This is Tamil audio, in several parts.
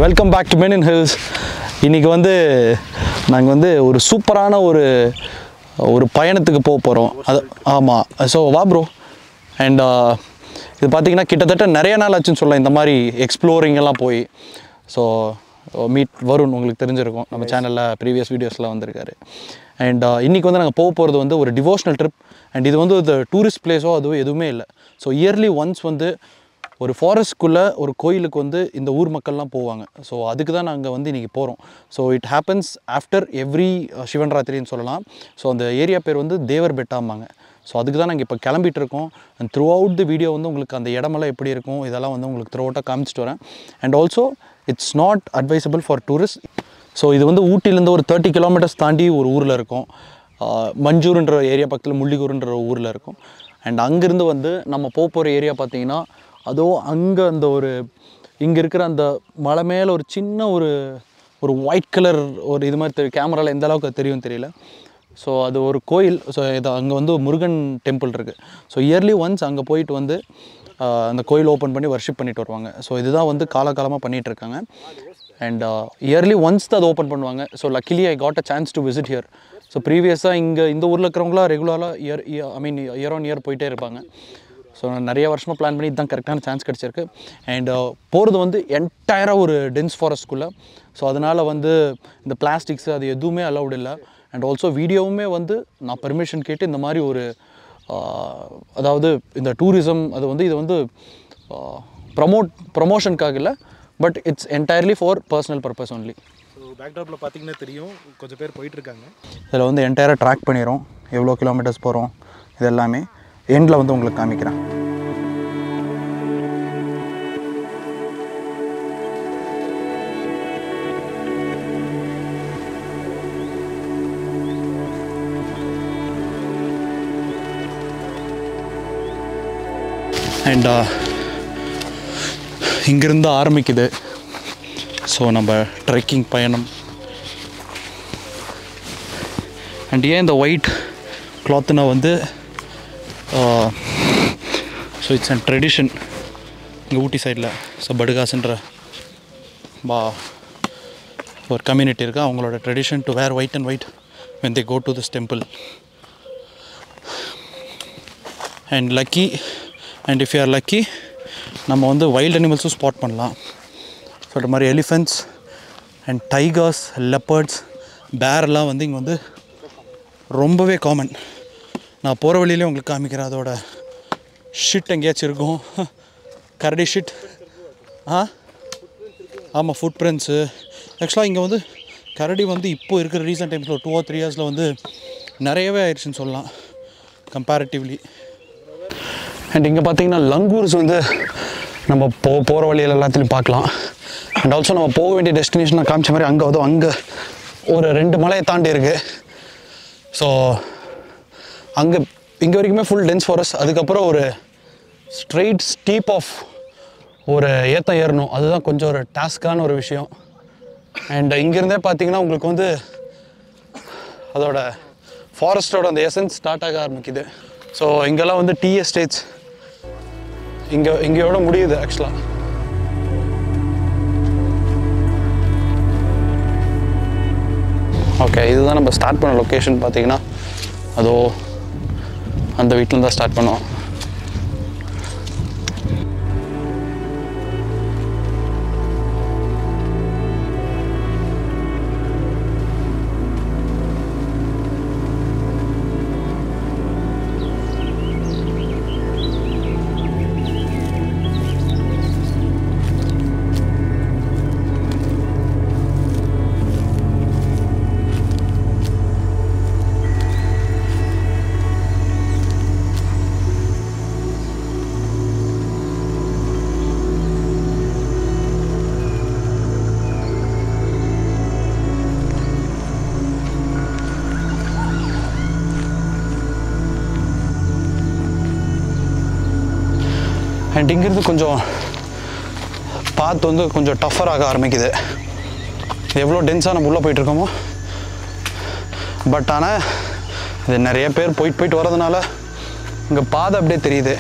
Welcome back to Men Hills. இன்றைக்கி நாங்கள் ஒரு சூப்பரான ஒரு பயணத்துக்கு போக போகிறோம். அது ஆமாம். ஸோ வா ப்ரோ. அண்ட் இது பார்த்திங்கன்னா கிட்டத்தட்ட நிறைய நாள் ஆச்சுன்னு சொல்லலாம் இந்த மாதிரி எக்ஸ்ப்ளோரிங்கெல்லாம் போய். ஸோ மீட் வருண் உங்களுக்கு தெரிஞ்சிருக்கும், நம்ம சேனலில் ப்ரீவியஸ் வீடியோஸில் வந்திருக்காரு. அண்ட் இன்றைக்கி நாங்கள் போக போகிறது ஒரு டிவோஷனல் ட்ரிப். அண்ட் இது ஒரு டூரிஸ்ட் பிளேஸோ அதுவும் எதுவுமே இல்லை. ஸோ இயர்லி ஒன்ஸ் ஒரு ஃபாரஸ்ட்குள்ளே ஒரு கோயிலுக்கு இந்த ஊர் மக்கள்லாம் போவாங்க. ஸோ அதுக்கு தான் நாங்கள் இன்றைக்கி போகிறோம். So it happens after every சிவன் ராத்திரின்னு சொல்லலாம். ஸோ அந்த ஏரியா பேர் தேவர் பெட்டாம்பாங்க. ஸோ அதுக்கு தான் நாங்கள் இப்போ கிளம்பிட்டு இருக்கோம். And through out the video உங்களுக்கு அந்த இடமெல்லாம் எப்படி இருக்கும் இதெல்லாம் உங்களுக்கு த்ரூ அவுட்டாக காமிச்சிட்டு வரேன். And also it's not advisable for tourist. So இது ஊட்டிலேருந்து ஒரு 30 கிலோமீட்டர்ஸ் தாண்டி ஒரு ஊரில் இருக்கும். மஞ்சூர்ன்ற ஏரியா பக்கத்தில் முள்ளிகூருன்ற ஊரில் இருக்கும். அண்ட் அங்கேருந்து நம்ம போகிற ஏரியா பார்த்திங்கன்னா அதோ அங்கே அந்த இங்கே இருக்கிற அந்த மலை மேலே ஒரு சின்ன ஒரு ஒயிட் கலர் இது மாதிரி கேமராவில் எந்த அளவுக்கு தெரியும் தெரியல. ஸோ அது ஒரு கோயில். ஸோ இது அங்கே முருகன் டெம்பிள் இருக்குது. ஸோ இயர்லி ஒன்ஸ் அங்கே போயிட்டு அந்த கோயில் ஓப்பன் பண்ணி வர்ஷிப் பண்ணிட்டு வருவாங்க. ஸோ இதுதான் காலகாலமாக பண்ணிகிட்ருக்காங்க. அண்ட் இயர்லி ஒன்ஸ் தான் அது ஓப்பன் பண்ணுவாங்க. So luckily I got a chance to visit here. So ப்ரீவியஸாக இந்த ஊரில் இருக்கிறவங்களாம் ரெகுலராக இயர் ஆன் இயர் போயிட்டே இருப்பாங்க. ஸோ நான் நிறைய வருஷமாக பிளான் பண்ணி இதுதான் கரெக்டான சான்ஸ் கிடச்சிருக்கு. அண்ட் போகிறது என்டையராக ஒரு டென்ஸ் ஃபாரஸ்ட்குள்ளே. ஸோ அதனால் இந்த பிளாஸ்டிக்ஸு அது எதுவுமே அலௌட் இல்லை. அண்ட் ஆல்சோ வீடியோவுமே நான் பெர்மிஷன் கேட்டு இந்த மாதிரி அதாவது இந்த டூரிசம் அது இது ப்ரமோஷனுக்காக இல்லை, but it's entirely for personal purpose only. So பேக்ட்ராப்பில் பார்த்தீங்கன்னா தெரியும் கொஞ்சம் பேர் போயிட்டுருக்காங்க. இதில் என்டையராக ட்ராக் பண்ணிடுறோம், எவ்வளோ கிலோமீட்டர்ஸ் போகிறோம் இது எல்லாமே எண்டில் உங்களுக்கு காமிக்கிறேன். அண்ட் இங்கிருந்து ஆரம்பிக்குது ஸோ நம்ம ட்ரெக்கிங் பயணம். அண்ட் ஏன் இந்த ஒயிட் கிளாத்துனா ஸோ இட்ஸ் அண்ட் ட்ரெடிஷன் இங்கே ஊட்டி சைடில். ஸோ படுகாசுன்ற ஒரு கம்யூனிட்டி இருக்குது, அவங்களோட tradition to wear white and white when they go to this temple. And lucky, and if you are lucky நம்ம வைல்ட் அனிமல்ஸும் ஸ்பாட் பண்ணலாம். ஸோ இது மாதிரி எலிஃபென்ட்ஸ் அண்ட் டைகர்ஸ், லெப்பர்ட்ஸ், பேரெல்லாம் இங்கே ரொம்பவே காமன். நான் போகிற வழியிலே உங்களுக்கு காமிக்கிறேன். அதோட ஷிட் எங்கேயாச்சும் இருக்கும், கரடி ஷிட். ஆமாம், ஃபுட் பிரிண்ட்ஸு. ஆக்சுவலாக இங்கே கரடி இப்போது இருக்கிற ரீசெண்ட் டைம்ஸில் ஒரு 2 or 3 இயர்ஸில் நிறையவே ஆயிடுச்சுன்னு சொல்லலாம் கம்பேரிட்டிவ்லி. அண்ட் இங்கே பார்த்தீங்கன்னா லங்கூர்ஸ் நம்ம போகிற வழியில் எல்லாத்துலேயும் பார்க்கலாம். அண்ட் ஆல்சோ நம்ம போக வேண்டிய டெஸ்டினேஷன் நான் காமிச்ச மாதிரி அங்கே ஒரு 2 மலையை தாண்டி இருக்குது. ஸோ இங்கே வரைக்குமே ஃபுல் டென்ஸ் ஃபாரஸ்ட். அதுக்கப்புறம் ஒரு ஸ்ட்ரெயிட் ஸ்டீப் ஆஃப் ஒரு ஏற்றம் ஏறணும். அதுதான் கொஞ்சம் ஒரு டாஸ்க்கான ஒரு விஷயம். அண்ட் இங்கேருந்தே பார்த்தீங்கன்னா உங்களுக்கு அதோட ஃபாரஸ்ட்டோட அந்த எசன்ஸ் ஸ்டார்ட் ஆக ஆரம்பிக்குது. ஸோ இங்கெல்லாம் டீ எஸ்டேட்ஸ் இங்கேயோட முடியுது ஆக்சுவலாக. ஓகே, இதுதான் நம்ம ஸ்டார்ட் பண்ண லொக்கேஷன். பார்த்தீங்கன்னா அதோ அந்த வீட்டில் தான் ஸ்டார்ட் பண்ணுவோம். அண்ட் இங்கிருந்து கொஞ்சம் பார்த்து கொஞ்சம் டஃபராக ஆரம்பிக்குது. எவ்வளோ டென்ஸாக நம்ம உள்ளே போயிட்டுருக்கோமோ. பட் ஆனால் இது நிறைய பேர் போயிட்டு வரதுனால இங்கே பாதை அப்படியே தெரியுது.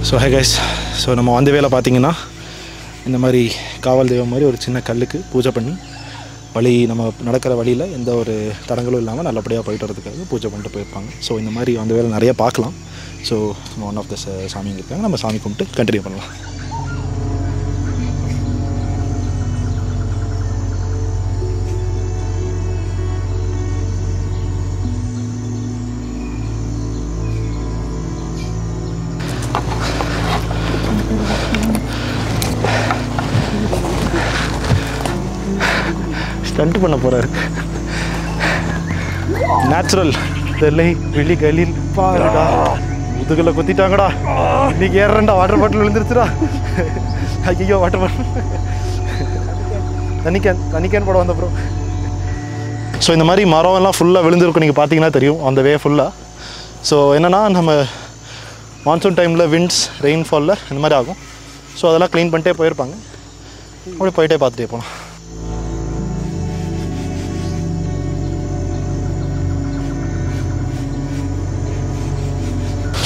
ஸோ ஹே கைஸ், ஸோ நம்ம வந்த வேலை பார்த்தீங்கன்னா இந்த மாதிரி காவல் தெய்வம் மாதிரி ஒரு சின்ன கல்லுக்கு பூஜை பண்ணி வழி நம்ம நடக்கிற வழியில் எந்த ஒரு தடங்களும் இல்லாமல் நல்லபடியாக போயிட்டு வரதுக்காக பூஜை பண்ணிட்டு போயிருப்பாங்க. ஸோ இந்த மாதிரி அந்த வேலை நிறைய பார்க்கலாம். ஸோ ஒன் ஆஃப் த சாமிங்க இருக்காங்க, நம்ம சாமி கும்பிட்டு கண்டினியூ பண்ணலாம். ஸ்டண்ட் பண்ண போகிறாரு. நேச்சுரல் தெல்லை வெளி கலில் பாருடா, முதுகில் குத்திட்டாங்கடா, இன்னைக்கு ஏறண்டா, வாட்டர் பாட்டில் விழுந்துருச்சுடா. ஐயோ வாட்டர் பாட்டில் தண்ணிக்கேன் போட வந்த ப்ரோ. ஸோ இந்த மாதிரி மரம்லாம் ஃபுல்லாக விழுந்துருக்கும், நீங்கள் பார்த்தீங்கன்னா தெரியும் அந்த வே ஃபுல்லாக. ஸோ என்னென்னா நம்ம மான்சூன் டைமில் விண்ட்ஸ் ரெயின்ஃபாலில் இந்த மாதிரி ஆகும். ஸோ அதெல்லாம் க்ளீன் பண்ணிட்டே போயிருப்பாங்க. அப்படியே போயிட்டே பார்த்துட்டே போகலாம்.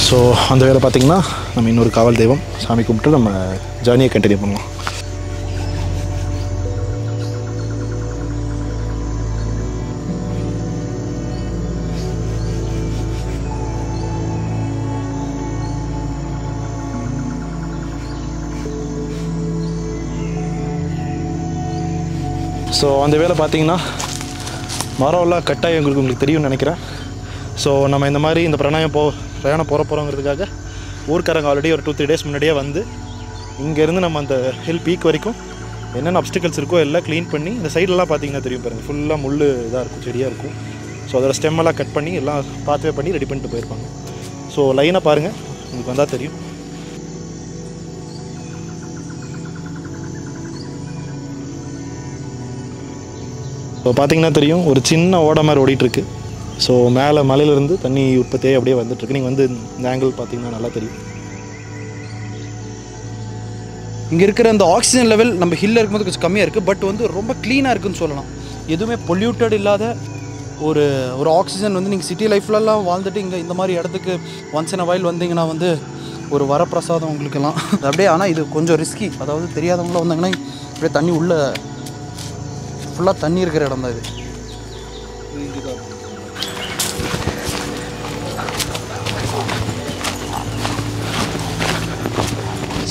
ஸோ அந்த வேலை பார்த்திங்கன்னா நம்ம இன்னொரு காவல் தெய்வம் சாமி கும்பிட்டு நம்ம ஜர்னியை கண்டினியூ பண்ணலாம். ஸோ அந்த வேலை பார்த்திங்கன்னா மரம்லாம் கட்டாயம் உங்களுக்கு தெரியும்னு நினைக்கிறேன். ஸோ நம்ம இந்த மாதிரி இந்த பிரயாணம் போகிறோங்கிறதுக்காக ஊர்க்காரங்க ஆல்ரெடி ஒரு 2-3 days முன்னாடியே வந்து இங்கேருந்து நம்ம அந்த ஹில் பீக் வரைக்கும் என்னென்ன அப்டிக்கல்ஸ் இருக்கோ எல்லாம் க்ளீன் பண்ணி, இந்த சைடெல்லாம் பார்த்தீங்கன்னா தெரியும் பாருங்கள், ஃபுல்லாக முள் இதாக இருக்கும், செடியாக இருக்கும். ஸோ அதோட ஸ்டெம்மெல்லாம் கட் பண்ணி எல்லாம் பாத்வே பண்ணி ரெடி பண்ணிட்டு போயிருப்பாங்க. ஸோ லைனாக பாருங்கள், உங்களுக்கு வந்தால் தெரியும். ஸோ பார்த்தீங்கன்னா தெரியும், ஒரு சின்ன ஓடை மாதிரி ஓடிட்டுருக்கு. ஸோ மேலே மலையிலேருந்து தண்ணி உற்பத்தியாகி அப்படியே வந்துட்டுருக்கு. நீங்கள் வந்து இந்த ஆங்கிள் பார்த்தீங்கன்னா நல்லா தெரியும். இங்கே இருக்கிற அந்த ஆக்சிஜன் லெவல் நம்ம ஹில்லில் இருக்கும்போது கொஞ்சம் கம்மியாக இருக்குது, பட் வந்து ரொம்ப க்ளீனாக இருக்குதுன்னு சொல்லலாம். எதுவுமே பொல்யூட்டட் இல்லாத ஒரு ஆக்சிஜன் வந்து நீங்கள் சிட்டி லைஃப்லலாம் வாழ்ந்துட்டு இங்கே இந்த மாதிரி இடத்துக்கு ஒன்ஸ் இன் அ வைல் வந்தீங்கன்னா வந்து ஒரு வரப்பிரசாதம் உங்களுக்கெல்லாம் அப்படியே. ஆனால் இது கொஞ்சம் ரிஸ்கி, அதாவது தெரியாதவங்களாம் வந்தாங்கன்னா அப்படியே தண்ணி உள்ள ஃபுல்லாக தண்ணி இருக்கிற இடம் தான் இது.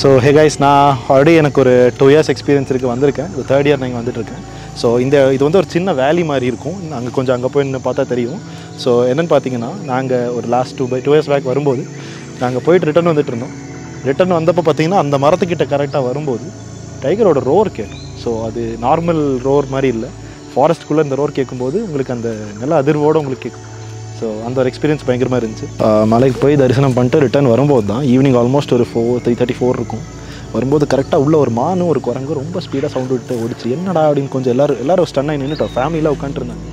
ஸோ ஹே கைஸ், நான் ஆல்ரெடி எனக்கு ஒரு 2 years எக்ஸ்பீரியன்ஸ் இருக்குது, வந்திருக்கேன். இது 3rd year நான் வந்துட்டுருக்கேன். ஸோ இது வந்து ஒரு சின்ன வேலி மாதிரி இருக்கும். அங்கே போய் நின்று பார்த்தா தெரியும். ஸோ என்னென்னு பார்த்தீங்கன்னா, நாங்கள் ஒரு லாஸ்ட் 2 years பேக் வரும்போது நாங்கள் போயிட்டு ரிட்டர்ன் வந்துட்டு இருந்தோம். ரிட்டர்ன் வந்தப்போ பார்த்தீங்கன்னா அந்த மரத்துக்கிட்ட கரெக்டாக வரும்போது டைகரோட ரோர் கேட்டோம். ஸோ அது நார்மல் ரோர் மாதிரி இல்லை, ஃபாரஸ்ட்டுக்குள்ளே இந்த ரோர் கேட்கும்போது உங்களுக்கு அந்த நல்ல அதிர்வோடு உங்களுக்கு கேட்கும். ஸோ அந்த ஒரு எக்ஸ்பீரியன்ஸ் பயங்கரமாக இருந்துச்சு. மலைக்கு போய் தரிசனம் பண்ணிட்டு ரிட்டர்ன் வரும்போது தான் ஈவினிங் ஆல்மோஸ்ட் ஒரு 3:34 இருக்கும். வரும்போது கரெக்டாக உள்ள ஒரு மானும் ஒரு குரங்கு ரொம்ப ஸ்பீடாக சவுண்டு விட்டு ஓடிச்சு. என்னடா அப்படின்னு கொஞ்சம் எல்லோரும் ஸ்டன்னாகி நின்றுட்டோம், ஃபேமிலியில் உட்காந்துருந்தாங்க.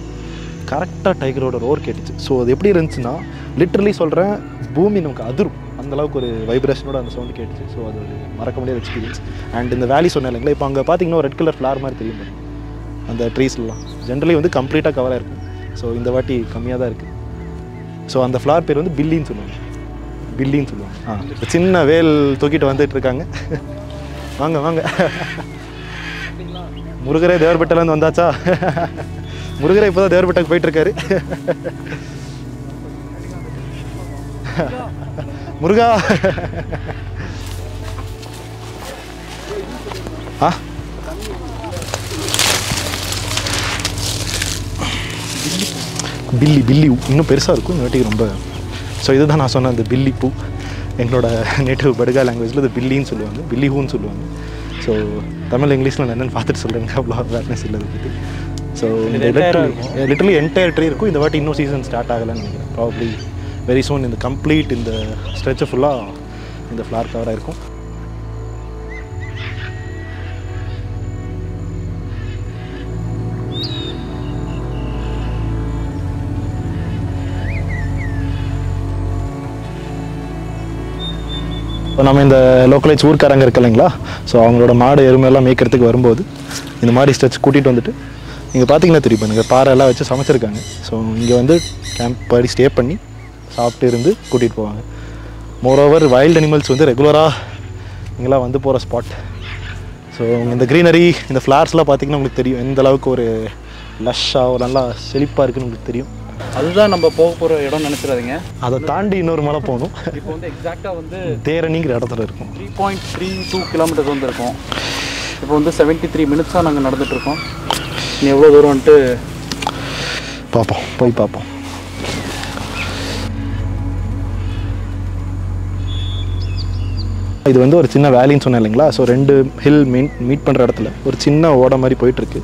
கரெக்டாக டைகரோட ரோர் கேட்டுச்சு. ஸோ அது எப்படி இருந்துச்சுன்னா, லிட்டரலி சொல்கிறேன், பூமி நமக்கு அதிரும், அந்தளவுக்கு ஒரு வைப்ரேஷனோட அந்த சவுண்டு கேட்டுச்சு. ஸோ அது ஒரு மறக்க முடியாத எக்ஸ்பீரியன்ஸ். அண்ட் இந்த வேலி சொன்னேன் இல்லைங்களா, இப்போ அங்கே பார்த்தீங்கன்னா ஒரு ரெட் கலர் ஃப்ளார் மாதிரி தெரியும் அந்த ட்ரீஸ்லாம். ஜென்ரலி வந்து கம்ப்ளீட்டாக கவராக இருக்கும். ஸோ இந்த வாட்டி கம்மியாக தான் இருக்குது. ஸோ அந்த ஃப்ளார் பேர் வந்து பில்லின்னு சொல்லுவாங்க. சின்ன வேல் தூக்கிட்டு வந்துட்டு இருக்காங்க. வாங்க வாங்க, முருகரே தேவர்பேட்டையிலேருந்து வந்தாச்சா? முருகரே இப்போ தான் தேவர்பேட்டைக்கு போயிட்டுருக்காரு. முருகா பில்லி இன்னும் பெருசாக இருக்கும் இந்த வாட்டிக்கு ரொம்ப. ஸோ இதுதான் நான் சொன்னேன், அந்த பில்லி பூ. எங்களோட நேட்டிவ் படுகா லாங்குவேஜில் இது பில்லின்னு சொல்லுவாங்க, பில்லி ஹூன்னு சொல்லுவாங்க. ஸோ தமிழ் இங்கிலீஷில் நான் என்னென்னு பார்த்துட்டு சொல்கிறேங்க, அவ்வளோ அவேர்னஸ் இல்லை பற்றி. ஸோ லிட்டரலி என்டையர் ட்ரீ இருக்கும். இந்த வாட்டி இன்னும் சீசன் ஸ்டார்ட் ஆகலைன்னு நினைக்கிறேன். ப்ராபப்ளி வெரி சூன் இந்த கம்ப்ளீட் இந்த ஸ்ட்ரெச்சை ஃபுல்லாக இந்த ஃப்ளார் கவராக இருக்கும். இப்போ நம்ம இந்த லோக்கலைட்ஸ் ஊர்க்காரங்க இருக்கு இல்லைங்களா, ஸோ அவங்களோட மாடு எருமையெல்லாம் மேய்க்கிறதுக்கு வரும்போது இந்த மாதிரி ஸ்ட்ரெச் கூட்டிகிட்டு வந்துட்டு இங்கே பார்த்தீங்கன்னா தெரியும், எனக்கு பாறை எல்லாம் வச்சு சமைச்சிருக்காங்க. ஸோ இங்கே வந்து கேம்ப் படி ஸ்டே பண்ணி சாப்பிட்டு இருந்து கூட்டிகிட்டு போவாங்க. மோரோவர் வைல்டு அனிமல்ஸ் வந்து ரெகுலராக இங்கெல்லாம் வந்து போகிற ஸ்பாட். ஸோ இந்த க்ரீனரி இந்த ஃப்ளார்ஸ்லாம் பார்த்திங்கன்னா உங்களுக்கு தெரியும் எந்த அளவுக்கு ஒரு லஷ்ஷாக நல்லா செழிப்பாக இருக்குன்னு உங்களுக்கு தெரியும். அதுதான் நம்ம போக போகிற இடம் நினச்சிடாதீங்க. அதை தாண்டி இன்னொரு மலை போகணும். இப்போ வந்து எக்ஸாக்டாக வந்து தேரணிங்கிற இடத்துல இருக்கும். 3.32 கிலோமீட்டர்ஸ் வந்து இருக்கும். இப்போ வந்து 73 மினிட்ஸாக நாங்கள் நடந்துகிட்ருக்கோம். நீ எவ்வளோ தூரம் வந்துட்டு பார்ப்போம், போய் பார்ப்போம். இது வந்து ஒரு சின்ன வேலின்னு சொன்னேன் இல்லைங்களா? ஸோ 2 ஹில் மீட் பண்ணுற இடத்துல ஒரு சின்ன ஓடை மாதிரி போயிட்டுருக்கு.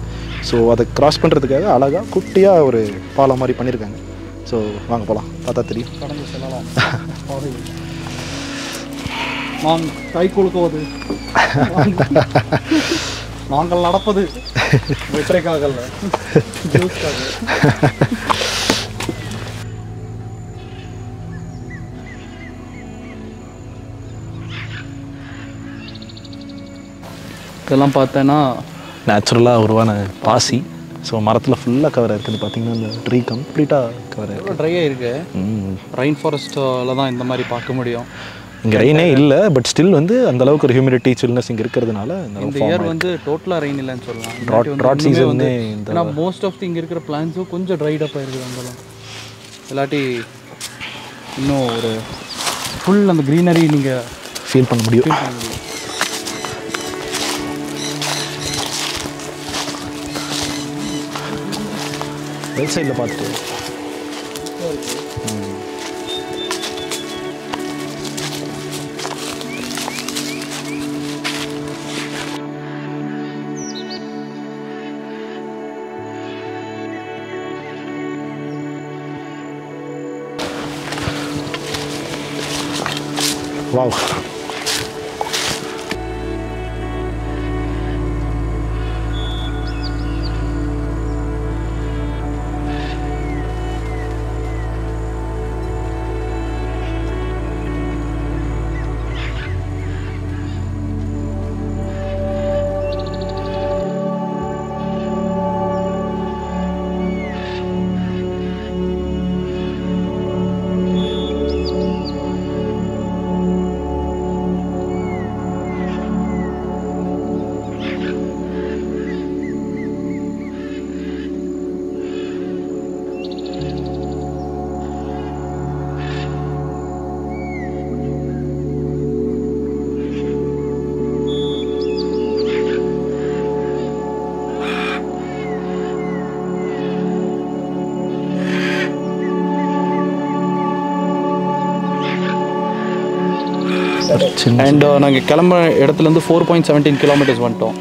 ஸோ அதை கிராஸ் பண்ணுறதுக்காக அழகாக குட்டியாக ஒரு பாலம் மாதிரி பண்ணியிருக்காங்க. ஸோ வாங்க போகலாம், பார்த்தா தெரியும். கடந்து செல்லலாம். நான் கை கொடுக்குவது நாங்கள் நடப்பது வெற்றைக்காக அல்ல. இதெல்லாம் பார்த்தேன்னா நேச்சுரலாக உருவான பாசி. ஸோ மரத்தில் ஃபுல்லாக கவர் இருக்குது. பார்த்தீங்கன்னா இந்த ட்ரீ கம்ப்ளீட்டாக கவர் இருக்குது. ட்ரையாக இருக்குது. ரெயின் ஃபாரஸ்ட்டில் தான் இந்த மாதிரி பார்க்க முடியும். இங்கே ரெயினே இல்லை, பட் ஸ்டில் வந்து அந்தளவுக்கு ஒரு ஹியூமிடிட்டி சில்னஸ் இங்கே இருக்கிறதுனால இந்த இயர் வந்து டோட்டலாக ரெயின் இல்லைன்னு சொல்லலாம். ட்ராட் சீசன் வந்து ஏன்னா மோஸ்ட் ஆஃப் தி இங்கே இருக்கிற பிளான்ஸும் கொஞ்சம் ட்ரைடப் ஆகிருக்குது அங்கெல்லாம். இல்லாட்டி இன்னும் ஒரு ஃபுல் அந்த க்ரீனரி நீங்கள் ஃபீல் பண்ண முடியும். ரைட் சைடில் பார்த்துட்டு வாவ். அண்ட் நாங்கள் கிளம்ப இடத்துலேருந்து 4.17 கிலோமீட்டர்ஸ் வந்துட்டோம்.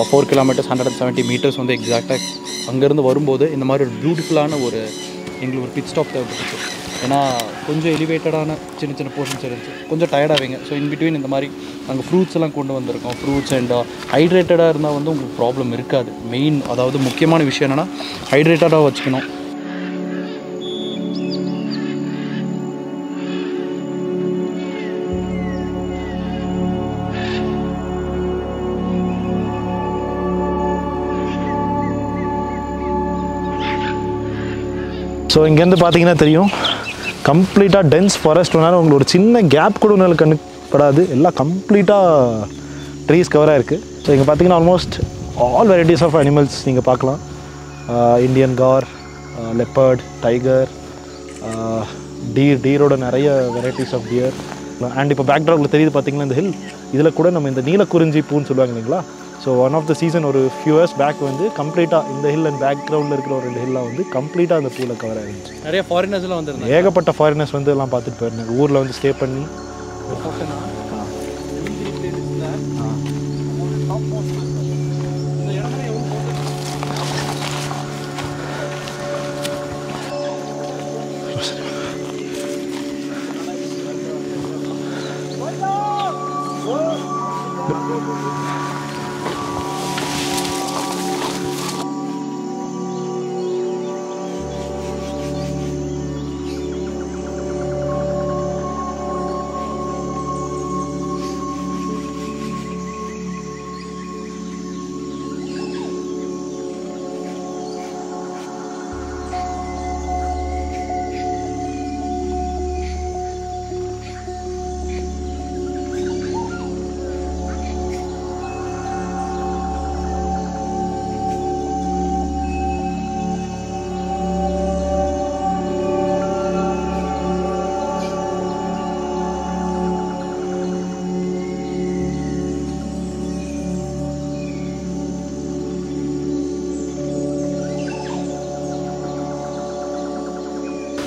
4 கிலோமீட்டர்ஸ் 170 மீட்டர்ஸ் வந்து எக்ஸாக்டாக அங்கேருந்து வரும்போது இந்த மாதிரி ஒரு பியூட்டிஃபுல்லான ஒரு எங்களுக்கு ஒரு பிட் ஸ்டாப் தேவைப்பட்டுச்சு. ஏன்னா கொஞ்சம் எலிவேட்டடான சின்ன சின்ன போர்ஷன்ஸ் இருந்துச்சு, கொஞ்சம் டயர்டாகிங்க. ஸோ இன்பிட்வீன் இந்த மாதிரி நாங்கள் ஃப்ரூட்ஸ் எல்லாம் கொண்டு வந்திருக்கோம். ஃப்ரூட்ஸ் அண்ட் ஹைட்ரேட்டடாக இருந்தால் வந்து உங்களுக்கு ப்ராப்ளம் இருக்காது. மெயின் அதாவது முக்கியமான விஷயம் என்னென்னா ஹைட்ரேட்டடாக வச்சுக்கணும். ஸோ இங்கேருந்து பார்த்தீங்கன்னா தெரியும் கம்ப்ளீட்டாக டென்ஸ் ஃபாரஸ்ட்னால உங்களுக்கு ஒரு சின்ன கேப் கூட ஒன்று கண்ணுப்படாது. எல்லாம் கம்ப்ளீட்டாக ட்ரீஸ் கவராக இருக்குது. ஸோ இங்கே பார்த்தீங்கன்னா almost all varieties of animals நீங்கள் பார்க்கலாம். இண்டியன் கார், லெப்பர்ட், டைகர், டீரோட நிறைய வெரைட்டிஸ் ஆஃப் டியர். அண்ட் இப்போ பேக்ரவுண்டில் தெரியுது பார்த்தீங்கன்னா இந்த ஹில், இதில் கூட நம்ம இந்த நீலக்குறிஞ்சி பூன்னு சொல்லுவாங்க இல்லைங்களா? So one of the season ஒரு ஃபியூ இயர்ஸ் பேக் வந்து கம்ப்ளீட்டாக இந்த ஹில் அண்ட் பேக்ரவுண்டில் இருக்கிற ஒரு 2 ஹில்லாம் வந்து கம்ப்ளீட்டாக அந்த பூவில் கவர் ஆகிருந்துச்சு. நிறைய ஃபாரினர்ஸ்லாம் வந்துருந்தாங்க. ஏகப்பட்ட ஃபாரினர்ஸ் வந்து எல்லாம் பார்த்துட்டு போயிருந்தாங்க. ஊரில் வந்து ஸ்டே பண்ணி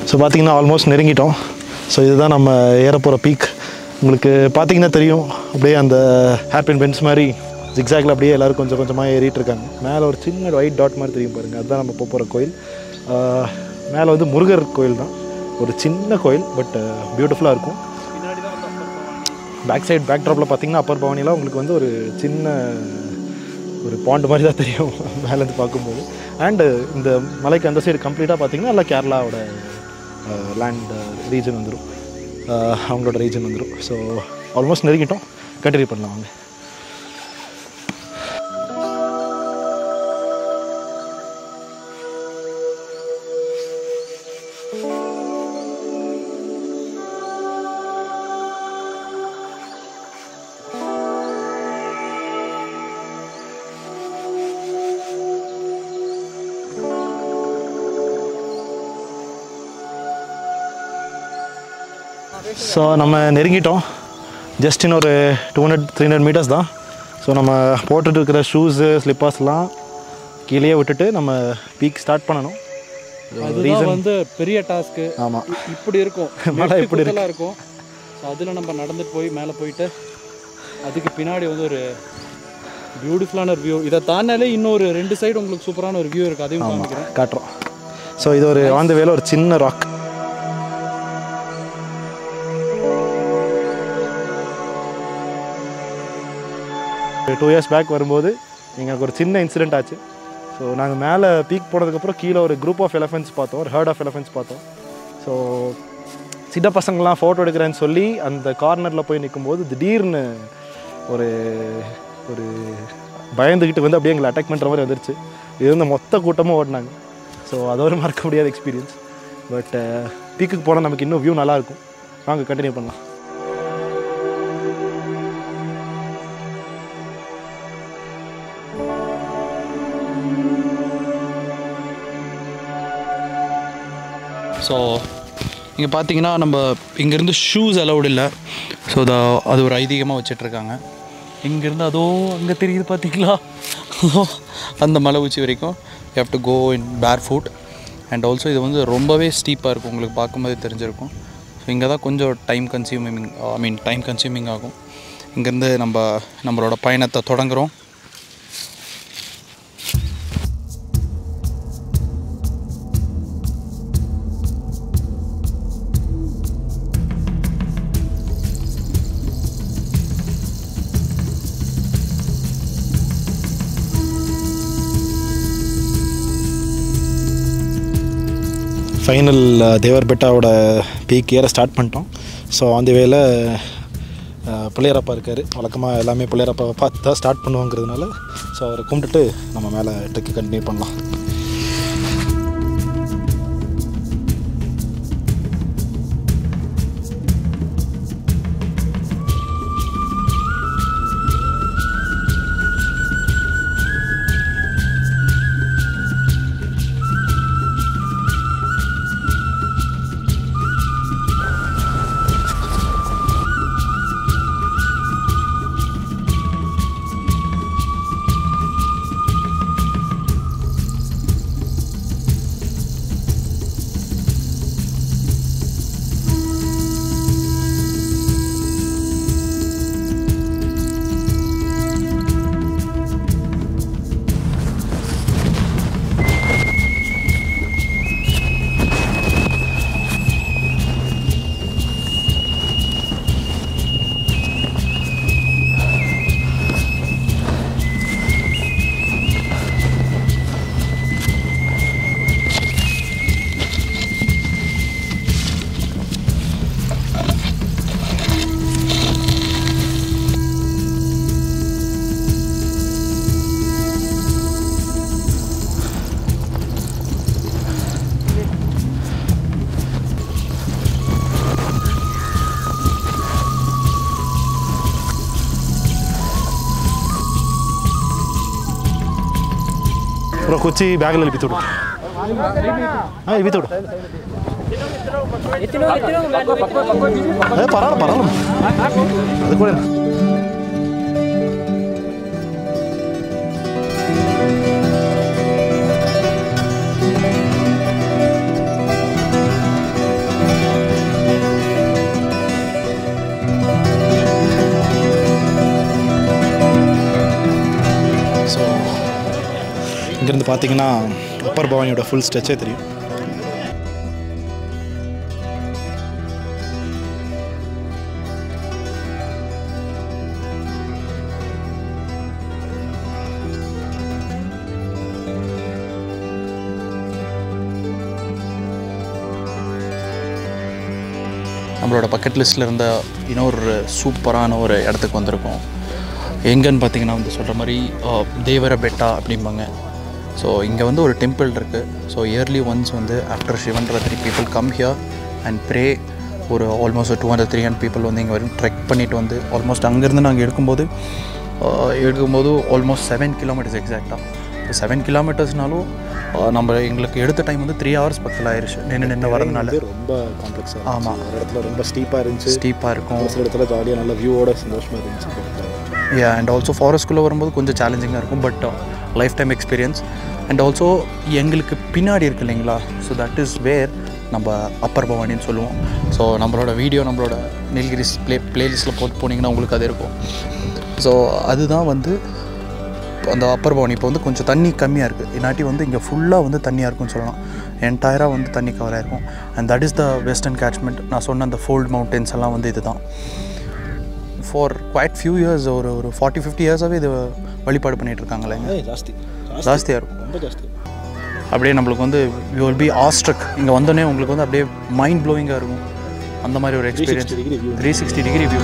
ஸோ பார்த்திங்கன்னா ஆல்மோஸ்ட் நெருங்கிட்டோம். ஸோ இதுதான் நம்ம ஏற போகிற பீக். உங்களுக்கு பார்த்திங்கன்னா தெரியும், அப்படியே அந்த ஹேர்பின் பென்ஸ் மாதிரி ஜிக்ஸாக்ல அப்படியே எல்லோரும் கொஞ்சம் கொஞ்சமாக ஏறிட்டு இருக்காங்க. மேலே ஒரு சின்ன ஒயிட் டாட் மாதிரி தெரியும் பாருங்கள், அதுதான் நம்ம போகிற கோயில். மேலே வந்து முருகர் கோயில் தான், ஒரு சின்ன கோயில், பட் பியூட்டிஃபுல்லாக இருக்கும். பேக் சைடு பேக் ட்ராப்பில் பார்த்திங்கன்னா அப்பர் பவானியில் உங்களுக்கு வந்து ஒரு சின்ன ஒரு பாண்ட் மாதிரி தான் தெரியும் மேலேருந்து பார்க்கும்போது. அண்டு இந்த மலைக்கு அந்த சைடு கம்ப்ளீட்டாக பார்த்திங்கன்னா எல்லாம் கேரளாவோட லேண்ட் ரீஜன் வந்துடும், அவங்களோட ரீஜன் வந்துடும். ஸோ ஆல்மோஸ்ட் நெருங்கிட்டோம், கண்டினியூ பண்ணலாம் வாங்க. ஸோ நம்ம நெருங்கிட்டோம், ஜஸ்ட் இன்னொரு 200-300 மீட்டர்ஸ் தான். ஸோ நம்ம போட்டுட்டு இருக்கிற ஷூஸு ஸ்லிப்பர்ஸ்லாம் கீழே விட்டுட்டு நம்ம பீக் ஸ்டார்ட் பண்ணணும். ரீசன் வந்து பெரிய டாஸ்க்கு. ஆமாம், இப்படி இருக்கும், மழை இப்படி இருக்கும். ஸோ அதில் நம்ம நடந்துட்டு போய் மேலே போயிட்டு அதுக்கு பின்னாடி வந்து ஒரு பியூட்டிஃபுல்லான ஒரு வியூ. இதை தாண்டாலே இன்னொரு 2 சைடு உங்களுக்கு சூப்பரான ஒரு வியூ இருக்குது, அதையும் காட்டுறோம். ஸோ இது ஒரு ஆன் தி வேல ஒரு சின்ன ராக். ஒரு 2 இயர்ஸ் பேக் வரும்போது எங்களுக்கு ஒரு சின்ன இன்சிடெண்ட் ஆச்சு. ஸோ நாங்கள் மேலே பீக் போனதுக்கப்புறம் கீழே ஒரு குரூப் ஆஃப் எலஃபென்ட்ஸ் பார்த்தோம், ஒரு ஹர்ட் ஆஃப் எலஃபென்ட்ஸ் பார்த்தோம். ஸோ சின்ன பசங்கள்லாம் ஃபோட்டோ எடுக்கிறேன்னு சொல்லி அந்த கார்னரில் போய் நிற்கும்போது திடீர்னு ஒரு ஒரு பயந்துக்கிட்டு வந்து அப்படியே எங்களை அட்டாக் பண்ணுற மாதிரி வந்துருச்சு. இது வந்து மொத்த கூட்டமும் ஓடினாங்க. ஸோ அது ஒரு மறக்க முடியாத எக்ஸ்பீரியன்ஸ். பட் பீக்குக்கு போனால் நமக்கு இன்னும் வியூ நல்லாயிருக்கும். வாங்க கண்டினியூ பண்ணலாம். ஸோ இங்கே பார்த்தீங்கன்னா நம்ம இங்கேருந்து ஷூஸ் அலவுட் இல்லை. ஸோ அது ஒரு ஐதீகமாக வச்சிட்ருக்காங்க. இங்கேருந்து அதோ அங்கே தெரியுது பார்த்தீங்களா, அந்த மலை உச்சி வரைக்கும் யூ ஹேவ் டு கோ இன் பேர் ஃபுட். அண்ட் ஆல்சோ இது வந்து ரொம்பவே ஸ்டீப்பாக இருக்கும், உங்களுக்கு பார்க்கும்போது தெரிஞ்சிருக்கும். ஸோ இங்கே தான் கொஞ்சம் டைம் கன்சியூமிங் ஆகும். இங்கேருந்து நம்மளோட பயணத்தை தொடங்குகிறோம். ஃபைனல் தேவர் பெட்டாவோட பீக் ஏற ஸ்டார்ட் பண்ணிட்டோம். ஸோ அந்த வேல பிள்ளையரப்பா இருக்கார். வழக்கமாக எல்லாமே பிள்ளையரப்பாவை பார்த்து தான் ஸ்டார்ட் பண்ணுவோங்கிறதுனால ஸோ அவரை கும்பிட்டுட்டு நம்ம மேலே ட்ரெக்கு கண்டினியூ பண்ணலாம். அப்புறம் குச்சி பேக்கில் இழுப்பித்து விடும். இழுப்பித்து விடும். பரவாயில்ல அது கூட இங்கேருந்து பார்த்தீங்கன்னா அப்பர் பவானியோட ஃபுல் ஸ்ட்ரெச்சே தெரியும். நம்மளோட பக்கெட் லிஸ்ட்டில் இருந்த இன்னொரு சூப்பரான ஒரு இடத்துக்கு வந்திருக்கோம். எங்கன்னு பார்த்தீங்கன்னா வந்து சொல்கிற மாதிரி தேவர பெட்டா அப்படிம்பாங்க. ஸோ இங்கே வந்து ஒரு டெம்பிள் இருக்குது. ஸோ இயர்லி ஒன்ஸ் வந்து after Shivaratri people come here and pray. ஒரு ஆல்மோஸ்ட் 200-300 பீப்புள் வந்து இங்கே வரும் ட்ரெக் பண்ணிவிட்டு வந்து ஆல்மோஸ்ட் அங்கேருந்து நாங்கள் எடுக்கும்போது ஆல்மோஸ்ட் 7 கிலோமீட்டர்ஸ் எக்ஸாக்டாக. ஸோ 7 கிலோமீட்டர்ஸ்னாலும் நம்ம எங்களுக்கு எடுத்த டைம் வந்து 3 hours பக்கத்தில் ஆயிடுச்சு நின்று வரதுனால. ரொம்ப காம்ப்ளெக்ஸாக. ஆமாம், ஒரு இடத்துல ரொம்ப ஸ்டீப்பாக இருந்துச்சு, ஸ்டீப்பாக இருக்கும். ஒரு சில இடத்துல ஜாலியாக நல்ல வியூவோட சந்தோஷமாக இருந்துச்சு. அண்ட் ஆல்சோ ஃபாரஸ்ட்குள்ளே வரும்போது கொஞ்சம் சேலஞ்சிங்காக இருக்கும், but life time experience. And also எங்களுக்கு பின்னாடி இருக்குது இல்லைங்களா, ஸோ தட் இஸ் வேர் நம்ம அப்பர் பவானின்னு சொல்லுவோம். ஸோ நம்மளோட வீடியோ நம்மளோட நீல்கிரிஸ் பிளேலிஸ்ட்டில் போட்டு போனீங்கன்னா உங்களுக்கு அது இருக்கும். ஸோ அதுதான் வந்து அந்த அப்பர் பவானி. இப்போ வந்து கொஞ்சம் தண்ணி கம்மியாக இருக்குது, இன்னாட்டி வந்து இங்கே ஃபுல்லாக வந்து தண்ணியாக இருக்குன்னு சொல்லலாம். என்டையராக வந்து தண்ணி கவர் ஆகிருக்கும். And that is the western catchment. நான் சொன்ன அந்த ஃபோல்ட் மவுண்டன்ஸ் எல்லாம் வந்து இது தான். ஃபார் குவைட் ஃபியூ இயர்ஸ், ஒரு 40-50 இயர்ஸாகவே இது வழிபாடு பண்ணிகிட்ருக்காங்களே. ஜாஸ்தியாக இருக்கும், ரொம்ப ஜாஸ்தி. அப்படியே நம்மளுக்கு வந்து யூ வில் பி ஆஸ்ட்ரக். இங்கே வந்தோடனே உங்களுக்கு வந்து அப்படியே மைண்ட் ப்ளோயிங்காக இருக்கும். அந்த மாதிரி ஒரு experience. 360 degree view.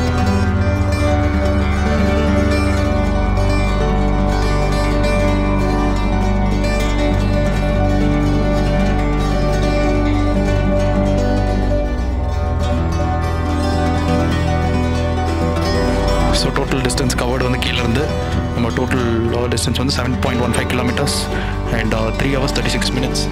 So total distance covered வந்து கீழேருந்து நம்ம டோட்டல் டிஸ்டன்ஸ் வந்து 7.15 kilometres and 3 hours 36 minutes.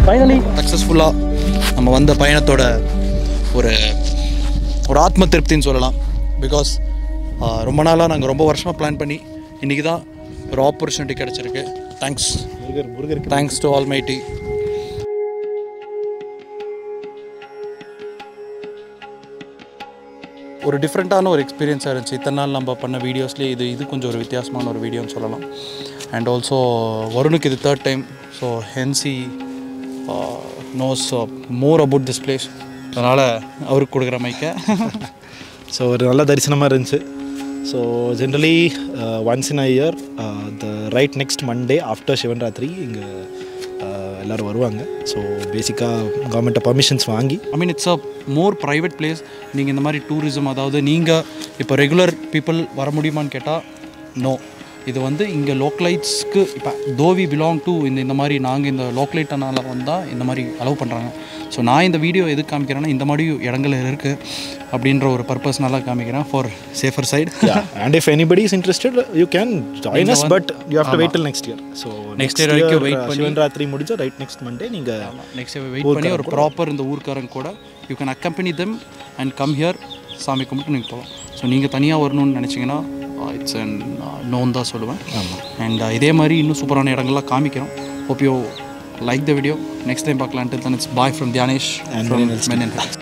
Finally சக்ஸஸ்ஃபுல்லாக நம்ம வந்த பயணத்தோட ஒரு ஆத்ம திருப்தின்னு சொல்லலாம். பிகாஸ் ரொம்ப நாளாக நாங்கள் ரொம்ப வருஷமாக பிளான் பண்ணி இன்றைக்கி தான் ஒரு ஆப்பர்ச்சுனிட்டி கிடச்சிருக்கு. Thanks to almighty. ஒரு டிஃப்ரெண்ட்டான ஒரு எக்ஸ்பீரியன்ஸாக இருந்துச்சு. இத்தனை நாள் நம்ம பண்ண வீடியோஸ்லேயே இது கொஞ்சம் ஒரு வித்தியாசமான ஒரு வீடியோன்னு சொல்லலாம். அண்ட் ஆல்சோ வருணுக்கு இது 3rd time. So hence knows more about this place. அதனால் அவருக்கு கொடுக்குற மைக்கை. ஸோ ஒரு நல்ல தரிசனமாக இருந்துச்சு. So generally once in a year right next Monday after Shivaratri இங்கே எல்லோரும் வருவாங்க. ஸோ பேசிக்காக கவர்மெண்ட்டை பர்மிஷன்ஸ் வாங்கி, it's a more private place. நீங்கள் இந்த மாதிரி டூரிசம், அதாவது நீங்கள் இப்போ ரெகுலர் பீப்புள் வர முடியுமான்னு கேட்டால் நோ. இது வந்து இங்கே லோக்கலைட்ஸ்க்கு இப்போ தோவி பிலாங் டு இந்த மாதிரி நாங்கள் இந்த லோக்கலைட்டனால வந்தால் இந்த மாதிரி அலோவ் பண்ணுறாங்க. ஸோ நான் இந்த வீடியோ எதுக்கு காமிக்கிறேன்னா, இந்த மாதிரி இடங்கள் இருக்குது அப்படின்ற ஒரு பர்பஸ்னால காமிக்கிறேன், for safer side. And if anybody is interested you can join us, but you have to wait till next year. So next year வரைக்கும் வெயிட் பண்ணி, சிவன்ராத்திரி முடிஞ்சா ரைட் நெக்ஸ்ட் மண்டே நீங்கள் நெக்ஸ்ட் இயர் வெயிட் பண்ணி ஒரு ப்ராப்பர் இந்த ஊர்க்காரங்க கூட you can accompany them and come here. சாமி கும்பிட்டு நீங்கள் போகலாம். ஸோ நீங்கள் தனியாக வரணும்னு நினச்சிங்கன்னா இட்ஸ் அண்ட் நோன் தான் சொல்லுவேன். அண்ட் இதே மாதிரி இன்னும் சூப்பரான இடங்கள்லாம் காமிக்கிறோம். Hope you like the video. Next time பார்க்கலாம். Until then, it's bye from Dhyanesh and from Men in Health.